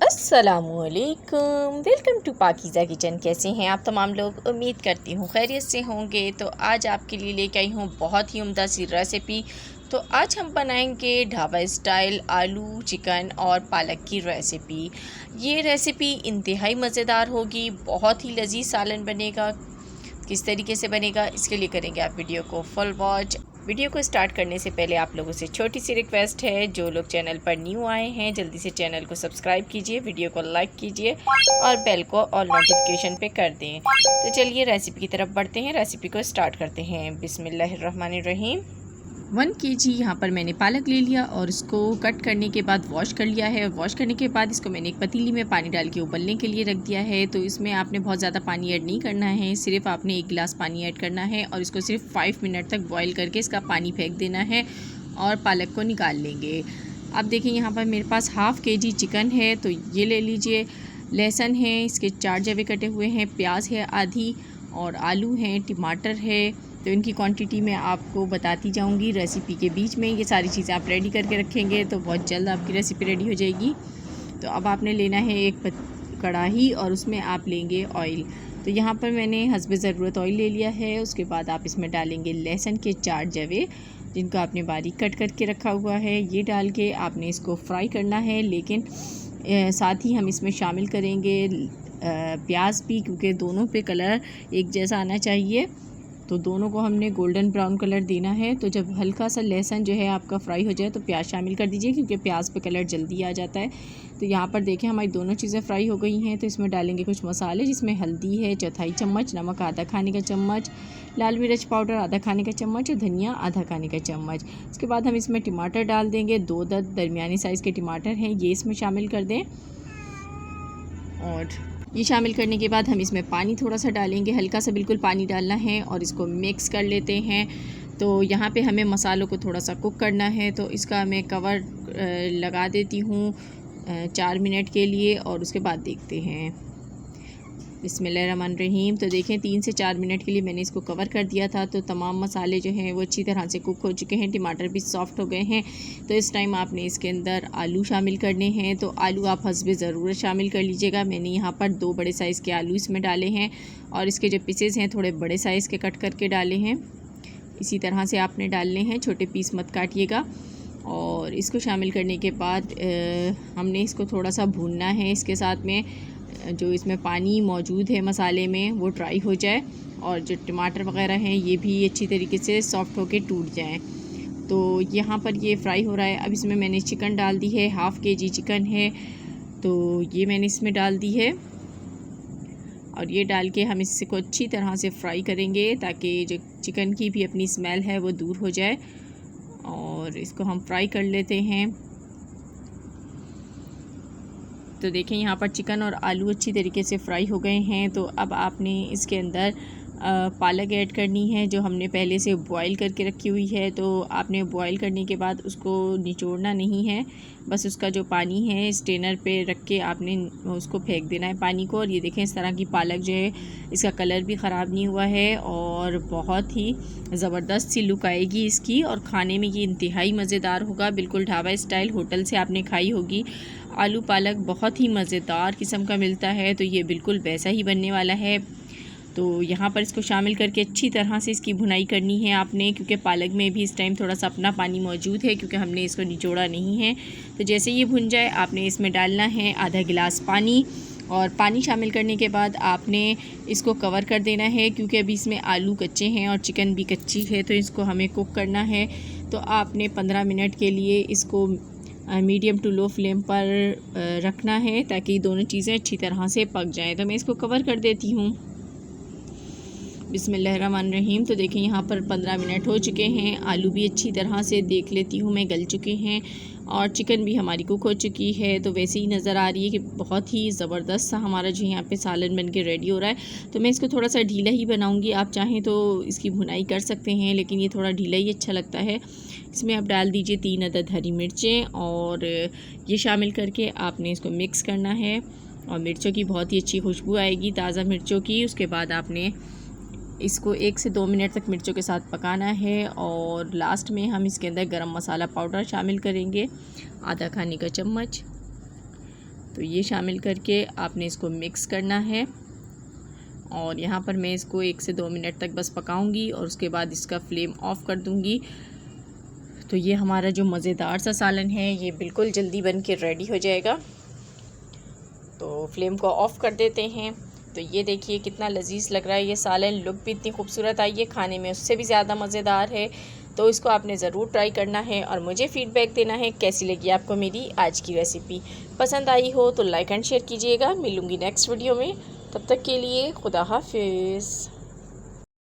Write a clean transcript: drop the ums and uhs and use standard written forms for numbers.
अस्सलामुअलैकुम, welcome to Pakeezah kitchen. कैसे हैं आप तमाम लोग? उम्मीद करती हूँ खैरियत से होंगे। तो आज आपके लिए लेके आई हूँ बहुत ही उम्दा सी रेसिपी। तो आज हम बनाएंगे ढाबा स्टाइल आलू चिकन और पालक की रेसिपी। ये रेसिपी इंतहाई मज़ेदार होगी, बहुत ही लजीज सालन बनेगा। किस तरीके से बनेगा इसके लिए करेंगे आप वीडियो को फुल वॉच। वीडियो को स्टार्ट करने से पहले आप लोगों से छोटी सी रिक्वेस्ट है, जो लोग चैनल पर न्यू आए हैं जल्दी से चैनल को सब्सक्राइब कीजिए, वीडियो को लाइक कीजिए और बेल को ऑल नोटिफिकेशन पे कर दें। तो चलिए रेसिपी की तरफ बढ़ते हैं, रेसिपी को स्टार्ट करते हैं। बिस्मिल्लाहिर्रहमानिर्रहीम। 1 kg यहाँ पर मैंने पालक ले लिया और इसको कट करने के बाद वॉश कर लिया है। वॉश करने के बाद इसको मैंने एक पतीली में पानी डाल के उबलने के लिए रख दिया है। तो इसमें आपने बहुत ज़्यादा पानी ऐड नहीं करना है, सिर्फ आपने 1 गिलास पानी ऐड करना है और इसको सिर्फ 5 मिनट तक बॉईल करके इसका पानी फेंक देना है और पालक को निकाल लेंगे। अब देखिए यहाँ पर मेरे पास ½ kg चिकन है, तो ये ले लीजिए। लहसुन है, इसके 4 जवे कटे हुए हैं, प्याज है आधी और आलू हैं, टमाटर है। तो इनकी क्वांटिटी मैं आपको बताती जाऊंगी रेसिपी के बीच में। ये सारी चीज़ें आप रेडी करके रखेंगे तो बहुत जल्द आपकी रेसिपी रेडी हो जाएगी। तो अब आपने लेना है एक कढ़ाई और उसमें आप लेंगे ऑयल। तो यहाँ पर मैंने हस्बे ज़रूरत ऑयल ले लिया है। उसके बाद आप इसमें डालेंगे लहसुन के 4 जवे, जिनको आपने बारीक कट करके रखा हुआ है। ये डाल के आपने इसको फ्राई करना है, लेकिन साथ ही हम इसमें शामिल करेंगे प्याज भी, क्योंकि दोनों पे कलर एक जैसा आना चाहिए। तो दोनों को हमने गोल्डन ब्राउन कलर देना है। तो जब हल्का सा लहसुन जो है आपका फ्राई हो जाए तो प्याज शामिल कर दीजिए, क्योंकि प्याज पे कलर जल्दी आ जाता है। तो यहाँ पर देखें हमारी दोनों चीज़ें फ्राई हो गई हैं। तो इसमें डालेंगे कुछ मसाले, जिसमें हल्दी है 1/4 चम्मच, नमक आधा खाने का चम्मच, लाल मिर्च पाउडर आधा खाने का चम्मच और धनिया आधा खाने का चम्मच। उसके बाद हम इसमें टमाटर डाल देंगे। 2 दरमियानी साइज़ के टमाटर हैं, ये इसमें शामिल कर दें। और ये शामिल करने के बाद हम इसमें पानी थोड़ा सा डालेंगे, हल्का सा बिल्कुल पानी डालना है और इसको मिक्स कर लेते हैं। तो यहाँ पे हमें मसालों को थोड़ा सा कुक करना है। तो इसका मैं कवर लगा देती हूँ 4 मिनट के लिए और उसके बाद देखते हैं। बिस्मिल्लाहिर्रहमानिर्रहीम। तो देखें 3 से 4 मिनट के लिए मैंने इसको कवर कर दिया था। तो तमाम मसाले जो हैं वो अच्छी तरह से कुक हो चुके हैं, टमाटर भी सॉफ्ट हो गए हैं। तो इस टाइम आपने इसके अंदर आलू शामिल करने हैं। तो आलू आप हस्बे ज़रूरत शामिल कर लीजिएगा। मैंने यहाँ पर 2 बड़े साइज़ के आलू इसमें डाले हैं और इसके जो पीसेस हैं थोड़े बड़े साइज़ के कट करके डाले हैं। इसी तरह से आपने डालने हैं, छोटे पीस मत काटिएगा। और इसको शामिल करने के बाद हमने इसको थोड़ा सा भूनना है। इसके साथ में जो इसमें पानी मौजूद है मसाले में वो ड्राई हो जाए और जो टमाटर वगैरह हैं ये भी अच्छी तरीके से सॉफ्ट होके टूट जाएं। तो यहाँ पर ये फ्राई हो रहा है। अब इसमें मैंने चिकन डाल दी है, ½ kg चिकन है, तो ये मैंने इसमें डाल दी है। और ये डाल के हम इसको अच्छी तरह से फ्राई करेंगे, ताकि जो चिकन की भी अपनी स्मेल है वो दूर हो जाए। और इसको हम फ्राई कर लेते हैं। तो देखें यहाँ पर चिकन और आलू अच्छी तरीके से फ्राई हो गए हैं। तो अब आपने इसके अंदर पालक ऐड करनी है, जो हमने पहले से बॉईल करके रखी हुई है। तो आपने बॉईल करने के बाद उसको निचोड़ना नहीं है, बस उसका जो पानी है स्ट्रेनर पे रख के आपने उसको फेंक देना है पानी को। और ये देखें इस तरह की पालक जो है, इसका कलर भी ख़राब नहीं हुआ है और बहुत ही ज़बरदस्त सी लुक आएगी इसकी। और खाने में ये इंतहाई मज़ेदार होगा, बिल्कुल ढाबा स्टाइल होटल से आपने खाई होगी। आलू पालक बहुत ही मज़ेदार किस्म का मिलता है, तो ये बिल्कुल वैसा ही बनने वाला है। तो यहाँ पर इसको शामिल करके अच्छी तरह से इसकी भुनाई करनी है आपने, क्योंकि पालक में भी इस टाइम थोड़ा सा अपना पानी मौजूद है, क्योंकि हमने इसको निचोड़ा नहीं है। तो जैसे ये भुन जाए आपने इसमें डालना है आधा गिलास पानी। और पानी शामिल करने के बाद आपने इसको कवर कर देना है, क्योंकि अभी इसमें आलू कच्चे हैं और चिकन भी कच्ची है, तो इसको हमें कुक करना है। तो आपने 15 मिनट के लिए इसको मीडियम टू लो फ्लेम पर रखना है, ताकि दोनों चीज़ें अच्छी तरह से पक जाएँ। तो मैं इसको कवर कर देती हूँ। बिस्मिल्लाहिर्रहमानिर्रहीम। तो देखें यहाँ पर 15 मिनट हो चुके हैं, आलू भी अच्छी तरह से देख लेती हूँ मैं गल चुके हैं और चिकन भी हमारी कुक हो चुकी है। तो वैसे ही नज़र आ रही है कि बहुत ही ज़बरदस्त सा हमारा जो यहाँ पे सालन बन के रेडी हो रहा है। तो मैं इसको थोड़ा सा ढीला ही बनाऊँगी, आप चाहें तो इसकी भुनाई कर सकते हैं, लेकिन ये थोड़ा ढीला ही अच्छा लगता है। इसमें आप डाल दीजिए 3 अदद हरी मिर्चें और ये शामिल करके आपने इसको मिक्स करना है। और मिर्चों की बहुत ही अच्छी खुशबू आएगी, ताज़ा मिर्चों की। उसके बाद आपने इसको 1 से 2 मिनट तक मिर्चों के साथ पकाना है। और लास्ट में हम इसके अंदर गरम मसाला पाउडर शामिल करेंगे, आधा खाने का चम्मच। तो ये शामिल करके आपने इसको मिक्स करना है और यहाँ पर मैं इसको 1 से 2 मिनट तक बस पकाऊंगी और उसके बाद इसका फ्लेम ऑफ़ कर दूंगी। तो ये हमारा जो मज़ेदार सा सालन है ये बिल्कुल जल्दी बन के रेडी हो जाएगा। तो फ्लेम को ऑफ़ कर देते हैं। तो ये देखिए कितना लजीज़ लग रहा है ये सालन, लुक भी इतनी खूबसूरत आई है, खाने में उससे भी ज़्यादा मज़ेदार है। तो इसको आपने ज़रूर ट्राई करना है और मुझे फ़ीडबैक देना है कैसी लगी आपको मेरी आज की रेसिपी। पसंद आई हो तो लाइक एंड शेयर कीजिएगा। मिलूँगी नेक्स्ट वीडियो में, तब तक के लिए खुदा हाफिज़।